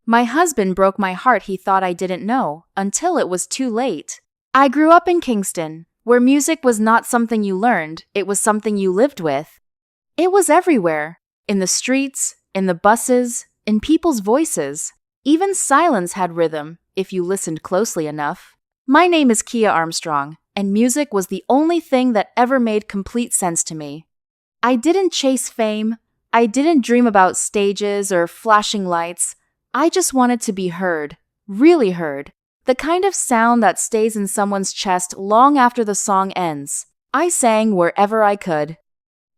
My husband broke my heart. He thought I didn't know, until it was too late. I grew up in Kingston, where music was not something you learned, it was something you lived with. It was everywhere, in the streets, in the buses, in people's voices. Even silence had rhythm, if you listened closely enough. My name is Kia Armstrong, and music was the only thing that ever made complete sense to me. I didn't chase fame. I didn't dream about stages or flashing lights. I just wanted to be heard, really heard. The kind of sound that stays in someone's chest long after the song ends. I sang wherever I could.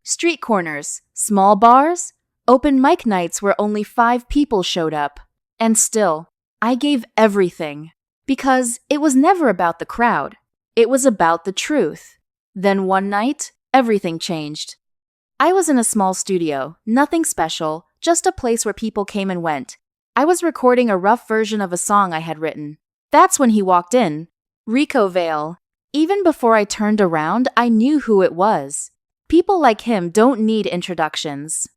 Street corners, small bars, open mic nights where only 5 people showed up. And still, I gave everything. Because it was never about the crowd. It was about the truth. Then one night, everything changed. I was in a small studio, nothing special, just a place where people came and went. I was recording a rough version of a song I had written. That's when he walked in. Rico Vale. Even before I turned around, I knew who it was. People like him don't need introductions.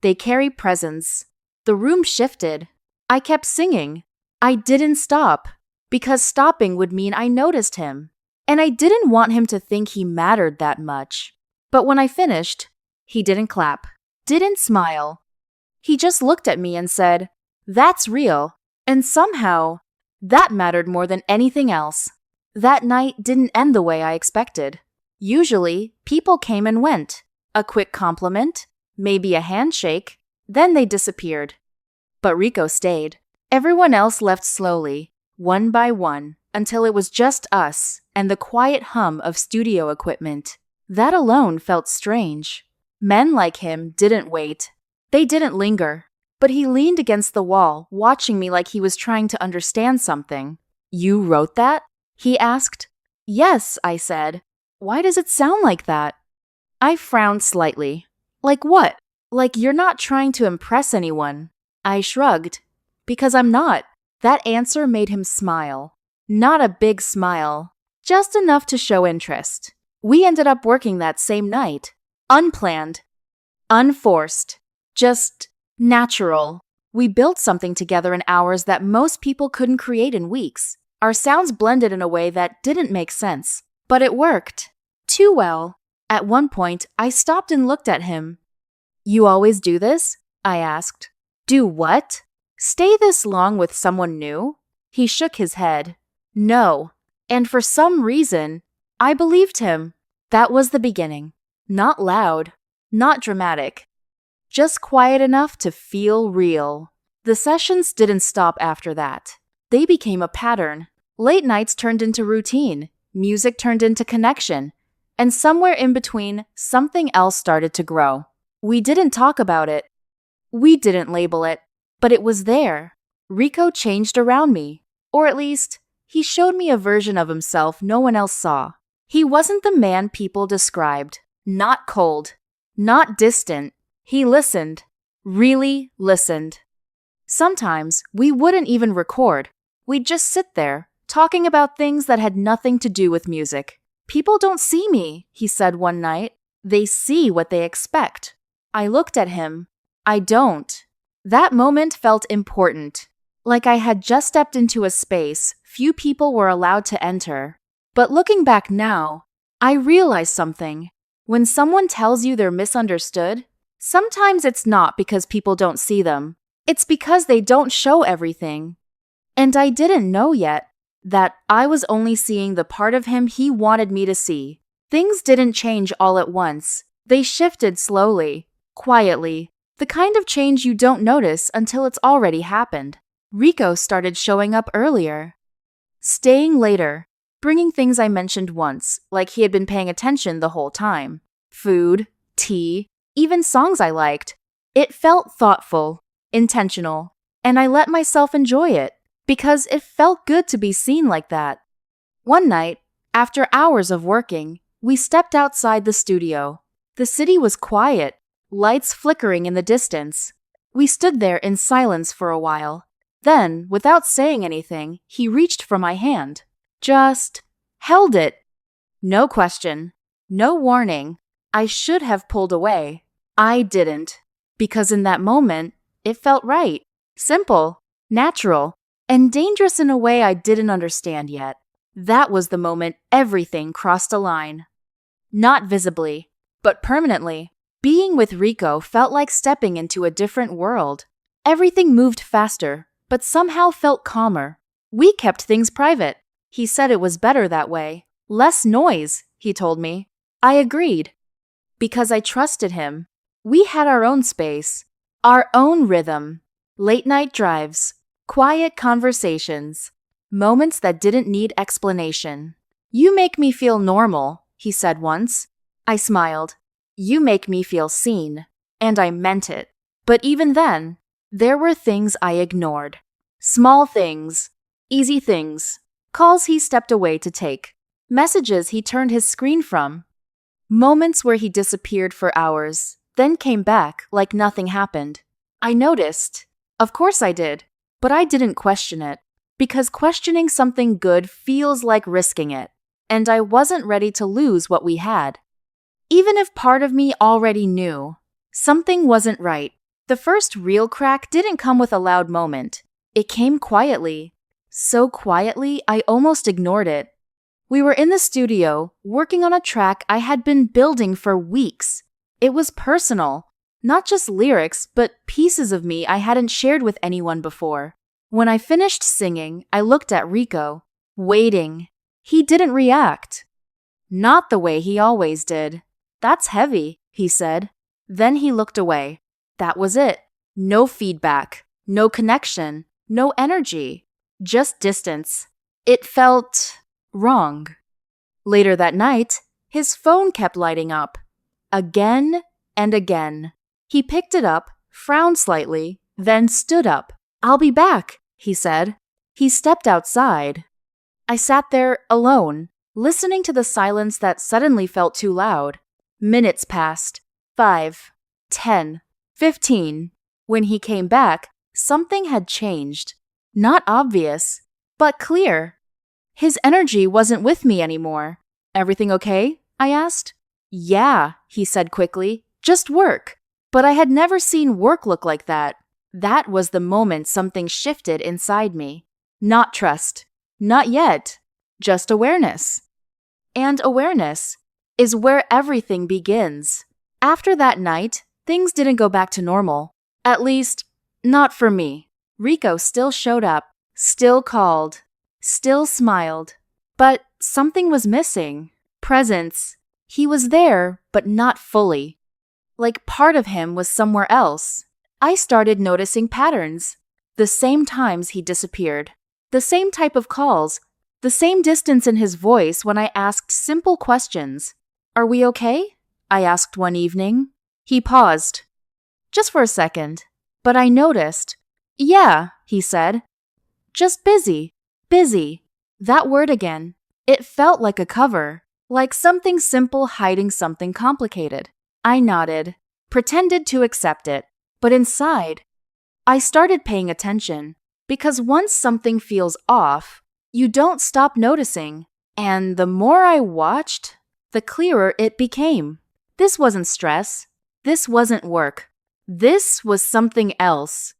They carry presence. The room shifted. I kept singing. I didn't stop, because stopping would mean I noticed him. And I didn't want him to think he mattered that much. But when I finished, he didn't clap, didn't smile. He just looked at me and said, "That's real." And somehow, that mattered more than anything else. That night didn't end the way I expected. Usually, people came and went. A quick compliment, maybe a handshake, then they disappeared. But Rico stayed. Everyone else left slowly, one by one, until it was just us and the quiet hum of studio equipment. That alone felt strange. Men like him didn't wait. They didn't linger. But he leaned against the wall, watching me like he was trying to understand something. "You wrote that?" he asked. "Yes," I said. "Why does it sound like that?" I frowned slightly. "Like what? Like you're not trying to impress anyone." I shrugged. "Because I'm not." That answer made him smile. Not a big smile, just enough to show interest. We ended up working that same night. Unplanned. Unforced. Just natural. We built something together in hours that most people couldn't create in weeks. Our sounds blended in a way that didn't make sense. But it worked. Too well. At one point, I stopped and looked at him. "You always do this?" I asked. "Do what? Stay this long with someone new?" He shook his head. "No." And for some reason, I believed him. That was the beginning. Not loud. Not dramatic. Just quiet enough to feel real. The sessions didn't stop after that. They became a pattern. Late nights turned into routine. Music turned into connection. And somewhere in between, something else started to grow. We didn't talk about it. We didn't label it. But it was there. Rico changed around me. Or at least, he showed me a version of himself no one else saw. He wasn't the man people described. Not cold. Not distant. He listened. Really listened. Sometimes, we wouldn't even record. We'd just sit there, talking about things that had nothing to do with music. "People don't see me," he said one night. "They see what they expect." I looked at him. I don't. That moment felt important. Like I had just stepped into a space few people were allowed to enter. But looking back now, I realized something. When someone tells you they're misunderstood, sometimes it's not because people don't see them. It's because they don't show everything. And I didn't know yet that I was only seeing the part of him he wanted me to see. Things didn't change all at once. They shifted slowly, quietly, the kind of change you don't notice until it's already happened. Rico started showing up earlier, staying later, bringing things I mentioned once, like he had been paying attention the whole time. Food, tea, even songs I liked. It felt thoughtful, intentional, and I let myself enjoy it, because it felt good to be seen like that. One night, after hours of working, we stepped outside the studio. The city was quiet, lights flickering in the distance. We stood there in silence for a while. Then, without saying anything, he reached for my hand. Just held it. No question. No warning. I should have pulled away. I didn't. Because in that moment, it felt right. Simple. natural, and dangerous in a way I didn't understand yet. That was the moment everything crossed a line. Not visibly, but permanently. Being with Rico felt like stepping into a different world. Everything moved faster, but somehow felt calmer. We kept things private. He said it was better that way. Less noise, he told me. I agreed. Because I trusted him. We had our own space, our own rhythm. Late night drives, quiet conversations, moments that didn't need explanation. You make me feel normal, he said once. I smiled. You make me feel seen. And I meant it. But even then, there were things I ignored. Small things, easy things, calls he stepped away to take, messages he turned his screen from, moments where he disappeared for hours, then came back like nothing happened. I noticed. Of course I did. But I didn't question it. Because questioning something good feels like risking it. And I wasn't ready to lose what we had. Even if part of me already knew, something wasn't right. The first real crack didn't come with a loud moment. It came quietly. So quietly, I almost ignored it. We were in the studio, working on a track I had been building for weeks. It was personal. Not just lyrics, but pieces of me I hadn't shared with anyone before. When I finished singing, I looked at Rico, waiting. He didn't react. Not the way he always did. That's heavy, he said. Then he looked away. That was it. No feedback, no connection, no energy, just distance. It felt wrong. Later that night, his phone kept lighting up. Again and again. He picked it up, frowned slightly, then stood up. I'll be back, he said. He stepped outside. I sat there alone, listening to the silence that suddenly felt too loud. Minutes passed. 5, 10, 15. When he came back, something had changed. Not obvious, but clear. His energy wasn't with me anymore. Everything okay? I asked. Yeah, he said quickly. Just work. But I had never seen work look like that. That was the moment something shifted inside me. Not trust. Not yet. Just awareness. And awareness is where everything begins. After that night, things didn't go back to normal. At least, not for me. Rico still showed up, still called, still smiled. But something was missing. Presence. He was there, but not fully. Like part of him was somewhere else. I started noticing patterns. The same times he disappeared. The same type of calls. The same distance in his voice when I asked simple questions. Are we okay? I asked one evening. He paused. Just for a second. But I noticed. Yeah, he said. Just busy. Busy. That word again. It felt like a cover. Like something simple hiding something complicated. I nodded, pretended to accept it. But inside, I started paying attention. Because once something feels off, you don't stop noticing. And the more I watched, the clearer it became. This wasn't stress. This wasn't work. This was something else.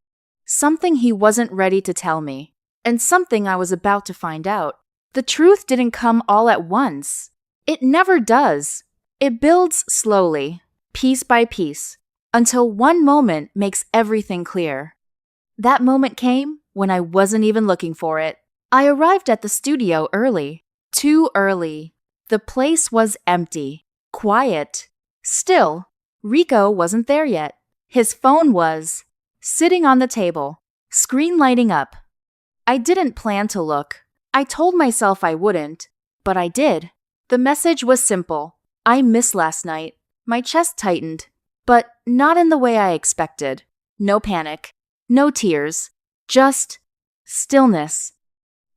Something he wasn't ready to tell me. And something I was about to find out. The truth didn't come all at once. It never does. It builds slowly, piece by piece, until one moment makes everything clear. That moment came when I wasn't even looking for it. I arrived at the studio early. Too early. The place was empty, quiet, still. Rico wasn't there yet. His phone was sitting on the table, screen lighting up. I didn't plan to look. I told myself I wouldn't, but I did. The message was simple. I missed last night. My chest tightened, but not in the way I expected. No panic, no tears, just stillness.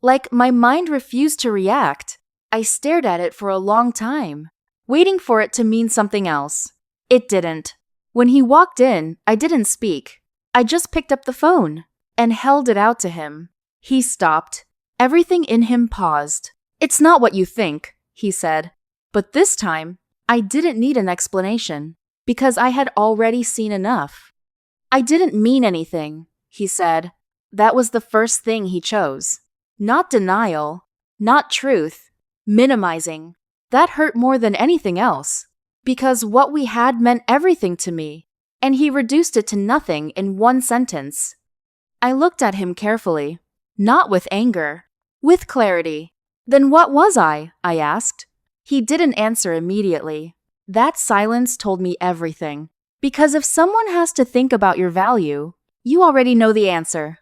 Like my mind refused to react. I stared at it for a long time, waiting for it to mean something else. It didn't. When he walked in, I didn't speak. I just picked up the phone and held it out to him. He stopped. Everything in him paused. It's not what you think, he said. But this time, I didn't need an explanation, because I had already seen enough. I didn't mean anything, he said. That was the first thing he chose. Not denial, not truth, minimizing. That hurt more than anything else. Because what we had meant everything to me, and he reduced it to nothing in one sentence. I looked at him carefully, not with anger, with clarity. Then what was I asked. He didn't answer immediately. That silence told me everything. Because if someone has to think about your value, you already know the answer.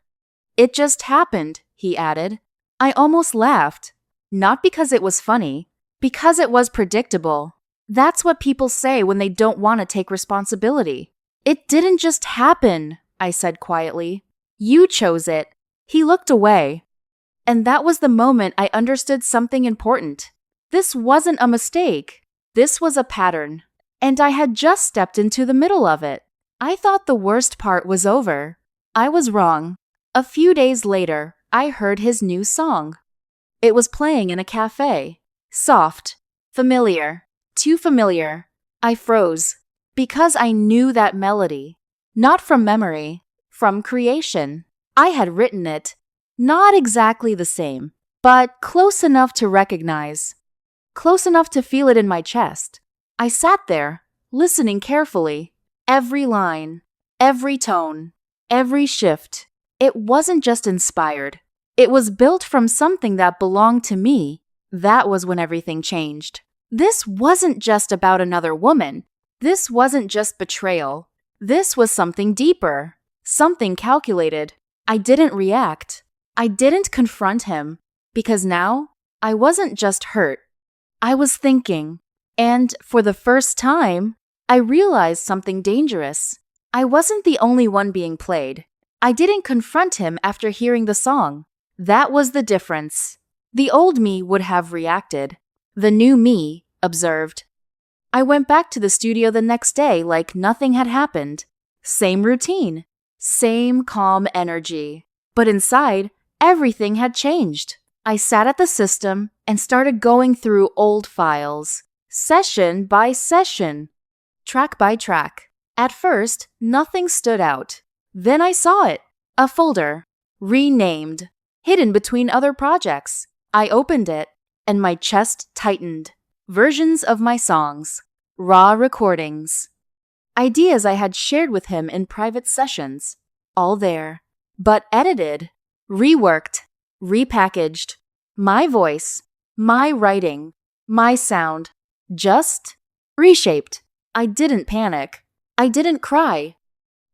It just happened, he added. I almost laughed. Not because it was funny, because it was predictable. That's what people say when they don't want to take responsibility. It didn't just happen, I said quietly. You chose it. He looked away. And that was the moment I understood something important. This wasn't a mistake. This was a pattern. And I had just stepped into the middle of it. I thought the worst part was over. I was wrong. A few days later, I heard his new song. It was playing in a cafe. Soft. Familiar. Too familiar. I froze. Because I knew that melody. Not from memory. From creation. I had written it. Not exactly the same, but close enough to recognize. Close enough to feel it in my chest. I sat there, listening carefully. Every line, every tone, every shift. It wasn't just inspired. It was built from something that belonged to me. That was when everything changed. This wasn't just about another woman. This wasn't just betrayal. This was something deeper, something calculated. I didn't react. I didn't confront him, because now I wasn't just hurt. I was thinking. And for the first time, I realized something dangerous. I wasn't the only one being played. I didn't confront him after hearing the song. That was the difference. The old me would have reacted. The new me observed. I went back to the studio the next day like nothing had happened. Same routine. Same calm energy. But inside, everything had changed. I sat at the system and started going through old files. Session by session, track by track. At first, nothing stood out. Then I saw it. A folder, renamed, hidden between other projects. I opened it, and my chest tightened. Versions of my songs, raw recordings. Ideas I had shared with him in private sessions. All there, but edited, reworked, repackaged. My voice, my writing, my sound. Just reshaped. I didn't panic. I didn't cry.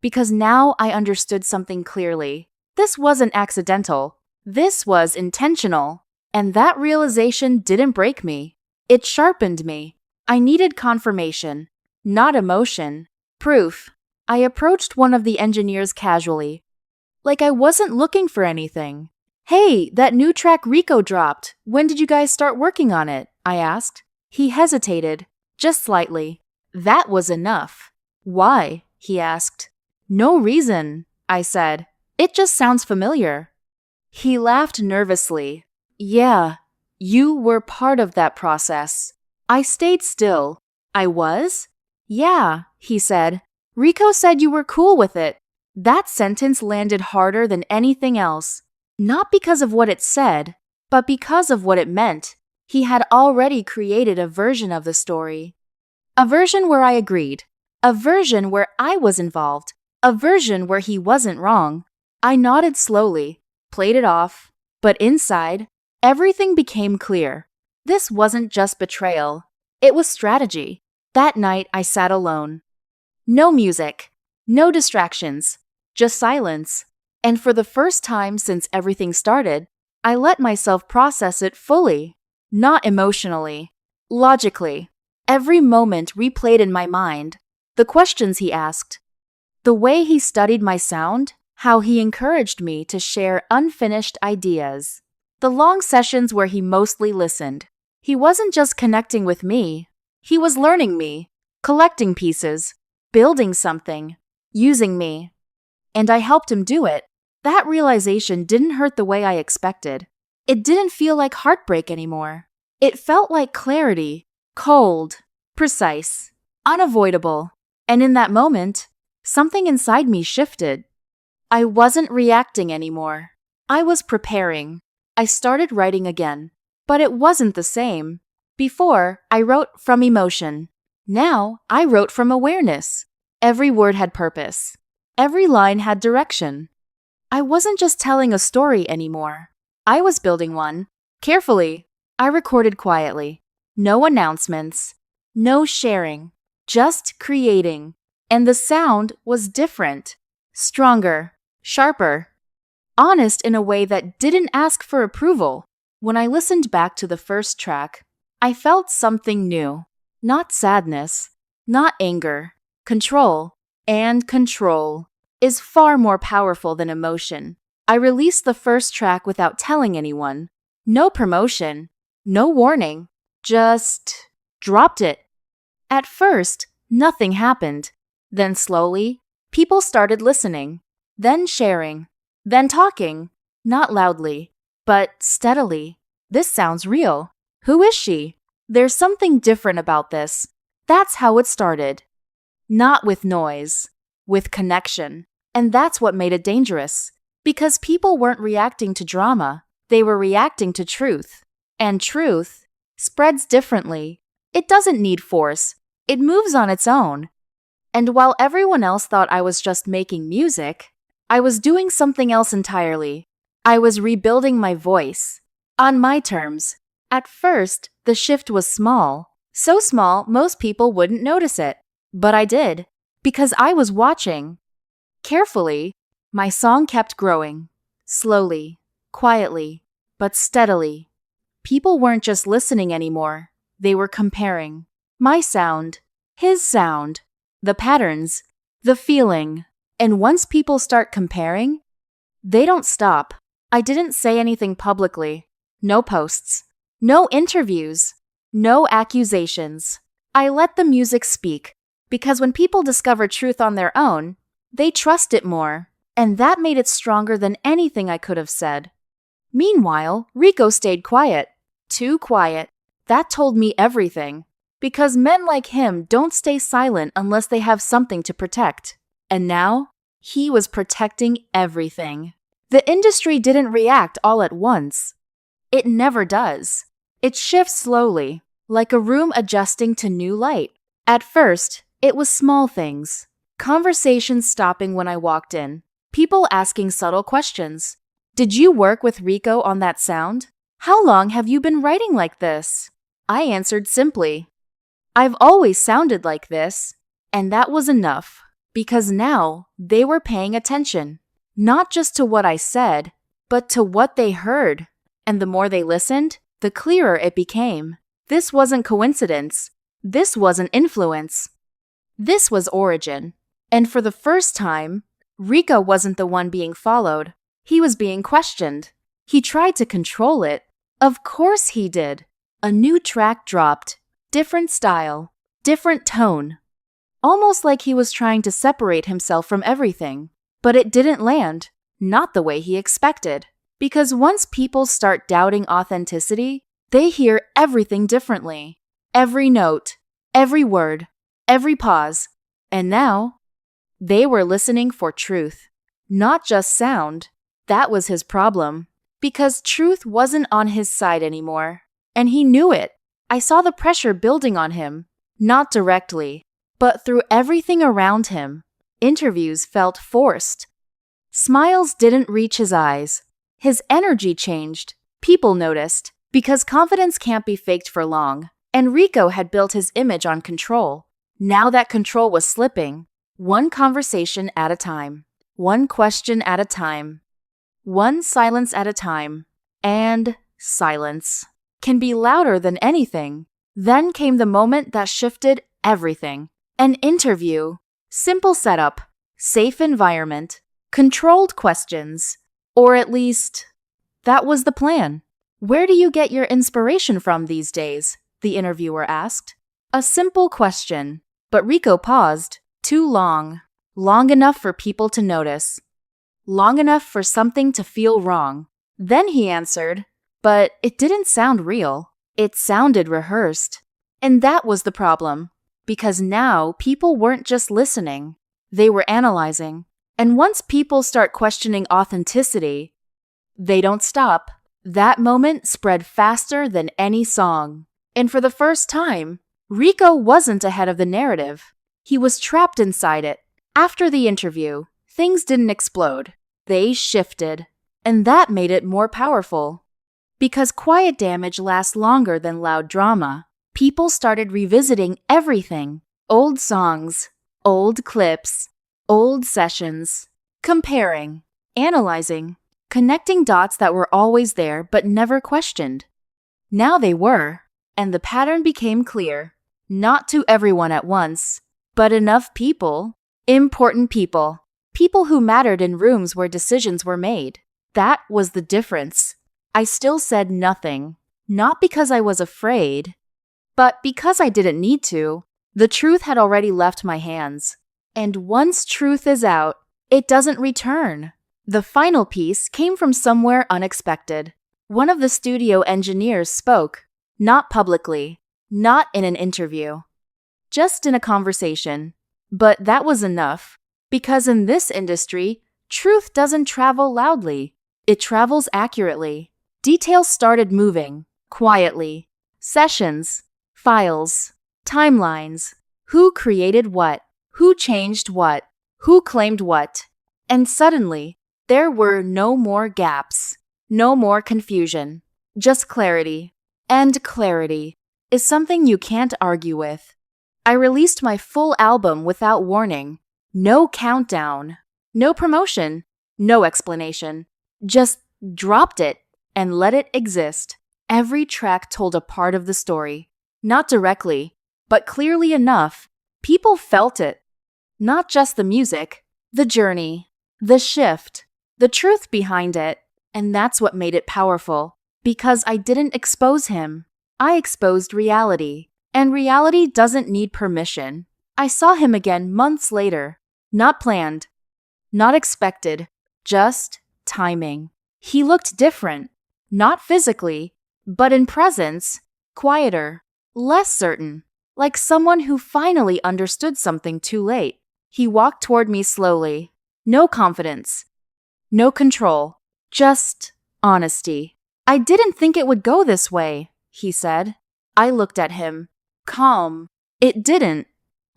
Because now I understood something clearly. This wasn't accidental. This was intentional. And that realization didn't break me. It sharpened me. I needed confirmation, not emotion. Proof. I approached one of the engineers casually. Like I wasn't looking for anything. Hey, that new track Rico dropped. When did you guys start working on it? I asked. He hesitated, just slightly. That was enough. Why? He asked. No reason, I said. It just sounds familiar. He laughed nervously. Yeah, you were part of that process. I stayed still. I was? Yeah, he said. Rico said you were cool with it. That sentence landed harder than anything else. Not because of what it said, but because of what it meant. He had already created a version of the story. A version where I agreed. A version where I was involved. A version where he wasn't wrong. I nodded slowly, played it off, but inside, everything became clear. This wasn't just betrayal. It was strategy. That night, I sat alone. No music. No distractions. Just silence. And for the first time since everything started, I let myself process it fully. Not emotionally. Logically. Every moment replayed in my mind. The questions he asked. The way he studied my sound. How he encouraged me to share unfinished ideas. The long sessions where he mostly listened. He wasn't just connecting with me. He was learning me. Collecting pieces. Building something. Using me. And I helped him do it. That realization didn't hurt the way I expected. It didn't feel like heartbreak anymore. It felt like clarity, cold, precise, unavoidable. And in that moment, something inside me shifted. I wasn't reacting anymore. I was preparing. I started writing again. But it wasn't the same. Before, I wrote from emotion. Now, I wrote from awareness. Every word had purpose. Every line had direction. I wasn't just telling a story anymore. I was building one. Carefully. I recorded quietly. No announcements. No sharing. Just creating. And the sound was different. Stronger. Sharper. Honest in a way that didn't ask for approval. When I listened back to the first track, I felt something new. Not sadness. Not anger. Control. And control is far more powerful than emotion. I released the first track without telling anyone. No promotion. No warning. Just dropped it. At first, nothing happened. Then slowly, people started listening. Then sharing. Then talking. Not loudly, but steadily. This sounds real. Who is she? There's something different about this. That's how it started. Not with noise. With connection. And that's what made it dangerous. Because people weren't reacting to drama. They were reacting to truth. And truth spreads differently. It doesn't need force. It moves on its own. And while everyone else thought I was just making music, I was doing something else entirely. I was rebuilding my voice. On my terms. At first, the shift was small. So small, most people wouldn't notice it. But I did. Because I was watching. Carefully, my song kept growing. Slowly, quietly, but steadily. People weren't just listening anymore. They were comparing. My sound, his sound, the patterns, the feeling. And once people start comparing, they don't stop. I didn't say anything publicly. No posts. No interviews. No accusations. I let the music speak. Because when people discover truth on their own, they trust it more. And that made it stronger than anything I could have said. Meanwhile, Rico stayed quiet. Too quiet. That told me everything. Because men like him don't stay silent unless they have something to protect. And now, he was protecting everything. The industry didn't react all at once. It never does. It shifts slowly, like a room adjusting to new light. At first, it was small things. Conversations stopping when I walked in. People asking subtle questions. Did you work with Rico on that sound? How long have you been writing like this? I answered simply. I've always sounded like this. And that was enough. Because now, they were paying attention. Not just to what I said, but to what they heard. And the more they listened, the clearer it became. This wasn't coincidence. This wasn't influence. This was origin. And for the first time, Rico wasn't the one being followed. He was being questioned. He tried to control it. Of course he did. A new track dropped. Different style. Different tone. Almost like he was trying to separate himself from everything. But it didn't land. Not the way he expected. Because once people start doubting authenticity, they hear everything differently. Every note. Every word. Every pause. And now, they were listening for truth. Not just sound. That was his problem. Because truth wasn't on his side anymore. And he knew it. I saw the pressure building on him. Not directly, but through everything around him. Interviews felt forced. Smiles didn't reach his eyes. His energy changed. People noticed. Because confidence can't be faked for long. And Rico had built his image on control. Now that control was slipping. One conversation at a time. One question at a time. One silence at a time. And silence can be louder than anything. Then came the moment that shifted everything. An interview. Simple setup. Safe environment. Controlled questions. Or at least, that was the plan. Where do you get your inspiration from these days? The interviewer asked. A simple question. But Rico paused. Too long. Long enough for people to notice. Long enough for something to feel wrong. Then he answered, but it didn't sound real. It sounded rehearsed. And that was the problem. Because now people weren't just listening. They were analyzing. And once people start questioning authenticity, they don't stop. That moment spread faster than any song. And for the first time, Rico wasn't ahead of the narrative. He was trapped inside it. After the interview, things didn't explode. They shifted. And that made it more powerful. Because quiet damage lasts longer than loud drama, people started revisiting everything. Old songs, old clips, old sessions, comparing, analyzing, connecting dots that were always there but never questioned. Now they were, and the pattern became clear. Not to everyone at once, but enough people, important people, people who mattered in rooms where decisions were made. That was the difference. I still said nothing, not because I was afraid, but because I didn't need to. The truth had already left my hands. And once truth is out, it doesn't return. The final piece came from somewhere unexpected. One of the studio engineers spoke, not publicly, not in an interview, just in a conversation. But that was enough, because in this industry, truth doesn't travel loudly. It travels accurately. Details started moving, quietly. Sessions, files, timelines. Who created what? Who changed what? Who claimed what? And suddenly, there were no more gaps, no more confusion, just clarity. And clarity is something you can't argue with. I released my full album without warning. No countdown, no promotion, no explanation. Just dropped it and let it exist. Every track told a part of the story. Not directly, but clearly enough. People felt it. Not just the music, the journey, the shift, the truth behind it. And that's what made it powerful. Because I didn't expose him. I exposed reality. And reality doesn't need permission. I saw him again months later. Not planned. Not expected. Just timing. He looked different. Not physically, but in presence. Quieter. Less certain. Like someone who finally understood something too late. He walked toward me slowly. No confidence. No control. Just honesty. I didn't think it would go this way, he said. I looked at him. Calm. It didn't,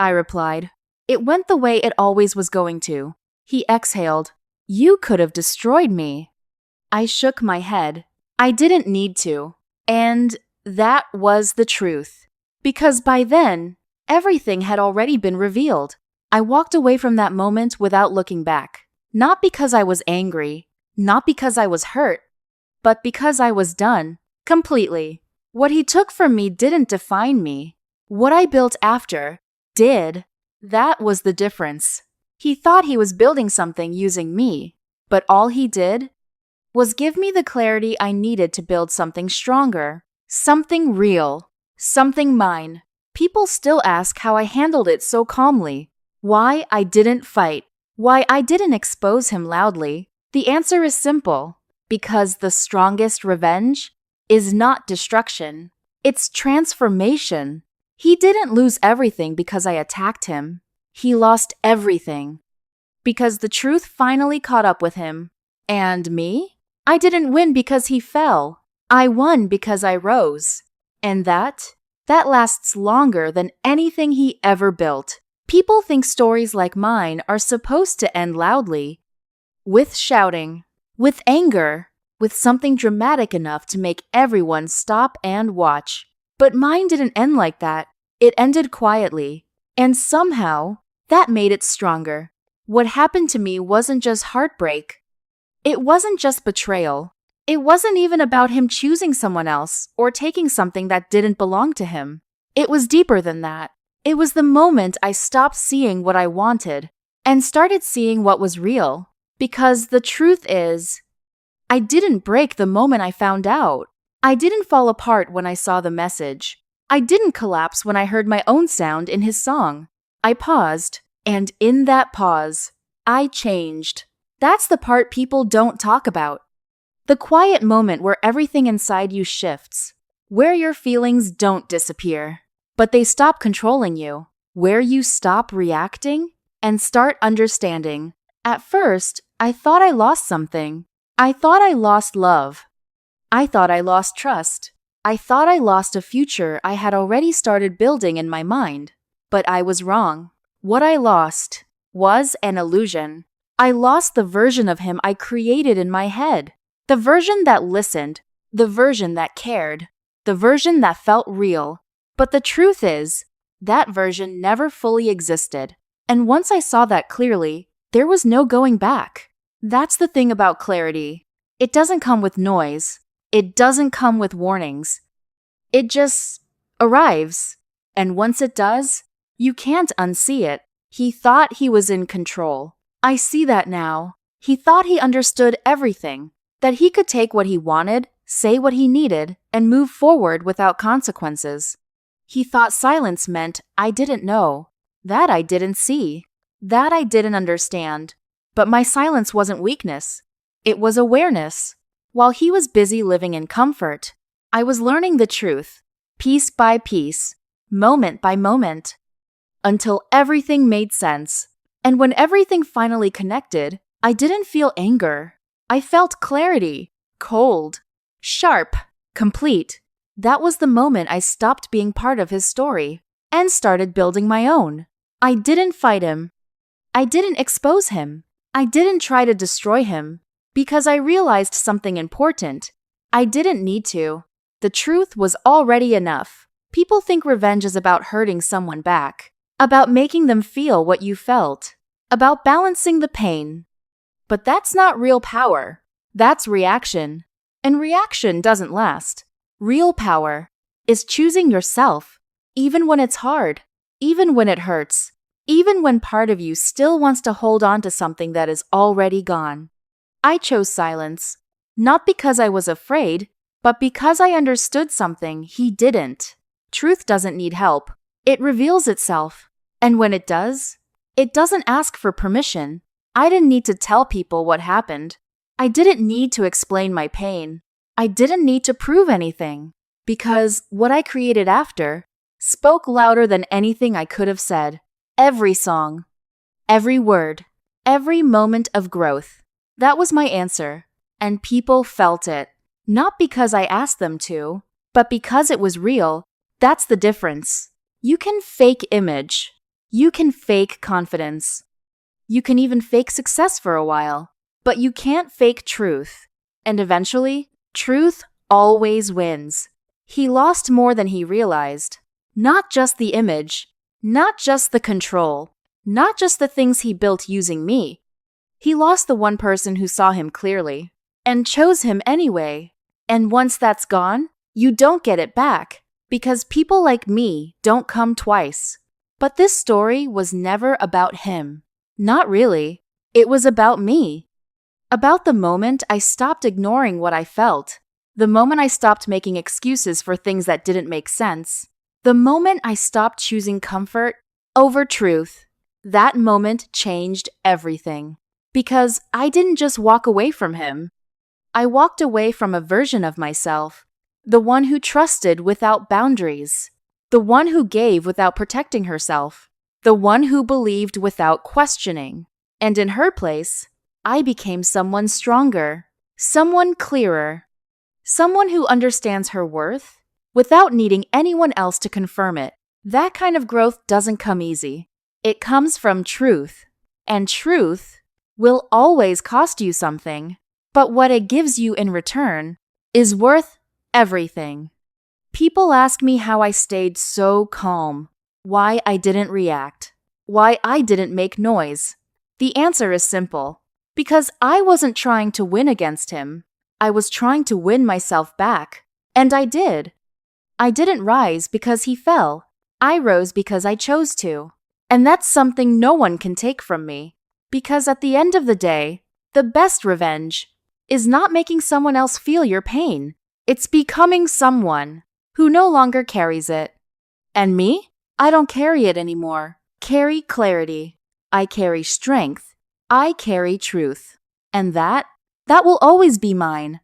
I replied. It went the way it always was going to. He exhaled. You could have destroyed me. I shook my head. I didn't need to. And that was the truth. Because by then, everything had already been revealed. I walked away from that moment without looking back. Not because I was angry, not because I was hurt, but because I was done. Completely. What he took from me didn't define me. What I built after did. That was the difference. He thought he was building something using me, but all he did was give me the clarity I needed to build something stronger, something real, something mine. People still ask how I handled it so calmly, why I didn't fight, why I didn't expose him loudly. The answer is simple, because the strongest revenge is not destruction, it's transformation. He didn't lose everything because I attacked him. He lost everything because the truth finally caught up with him. And me? I didn't win because he fell. I won because I rose. And that lasts longer than anything he ever built. People think stories like mine are supposed to end loudly, with shouting, with anger, with something dramatic enough to make everyone stop and watch. But mine didn't end like that. It ended quietly. And somehow, that made it stronger. What happened to me wasn't just heartbreak. It wasn't just betrayal. It wasn't even about him choosing someone else or taking something that didn't belong to him. It was deeper than that. It was the moment I stopped seeing what I wanted and started seeing what was real. Because the truth is, I didn't break the moment I found out. I didn't fall apart when I saw the message. I didn't collapse when I heard my own sound in his song. I paused, and in that pause, I changed. That's the part people don't talk about. The quiet moment where everything inside you shifts, where your feelings don't disappear, but they stop controlling you, where you stop reacting and start understanding. At first, I thought I lost something. I thought I lost love. I thought I lost trust. I thought I lost a future I had already started building in my mind. But I was wrong. What I lost was an illusion. I lost the version of him I created in my head. The version that listened, the version that cared, the version that felt real. But the truth is, that version never fully existed. And once I saw that clearly, there was no going back. That's the thing about clarity. It doesn't come with noise. It doesn't come with warnings. It just arrives. And once it does, you can't unsee it. He thought he was in control. I see that now. He thought he understood everything. That he could take what he wanted, say what he needed, and move forward without consequences. He thought silence meant I didn't know. That I didn't see. That I didn't understand. But my silence wasn't weakness. It was awareness. While he was busy living in comfort, I was learning the truth, piece by piece, moment by moment, until everything made sense. And when everything finally connected, I didn't feel anger. I felt clarity, cold, sharp, complete. That was the moment I stopped being part of his story and started building my own. I didn't fight him. I didn't expose him. I didn't try to destroy him because I realized something important. I didn't need to. The truth was already enough. People think revenge is about hurting someone back, about making them feel what you felt, about balancing the pain. But that's not real power. That's reaction. And reaction doesn't last. Real power is choosing yourself, even when it's hard, even when it hurts, even when part of you still wants to hold on to something that is already gone. I chose silence, not because I was afraid, but because I understood something he didn't. Truth doesn't need help. It reveals itself. And when it does, it doesn't ask for permission. I didn't need to tell people what happened. I didn't need to explain my pain. I didn't need to prove anything. Because what I created after spoke louder than anything I could have said. Every song, every word, every moment of growth. That was my answer. And people felt it. Not because I asked them to, but because it was real. That's the difference. You can fake image. You can fake confidence. You can even fake success for a while. But you can't fake truth. And eventually, truth always wins. He lost more than he realized. Not just the image. Not just the control. Not just the things he built using me. He lost the one person who saw him clearly and chose him anyway. And once that's gone, you don't get it back because people like me don't come twice. But this story was never about him. Not really. It was about me. About the moment I stopped ignoring what I felt. The moment I stopped making excuses for things that didn't make sense. The moment I stopped choosing comfort over truth. That moment changed everything. Because I didn't just walk away from him. I walked away from a version of myself. The one who trusted without boundaries. The one who gave without protecting herself. The one who believed without questioning. And in her place, I became someone stronger. Someone clearer. Someone who understands her worth without needing anyone else to confirm it. That kind of growth doesn't come easy. It comes from truth. And truth will always cost you something. But what it gives you in return is worth everything. People ask me how I stayed so calm, why I didn't react, why I didn't make noise. The answer is simple. Because I wasn't trying to win against him. I was trying to win myself back. And I did. I didn't rise because he fell. I rose because I chose to. And that's something no one can take from me. Because at the end of the day, the best revenge is not making someone else feel your pain. It's becoming someone who no longer carries it. And me? I don't carry it anymore. Carry clarity. I carry strength. I carry truth. And that will always be mine.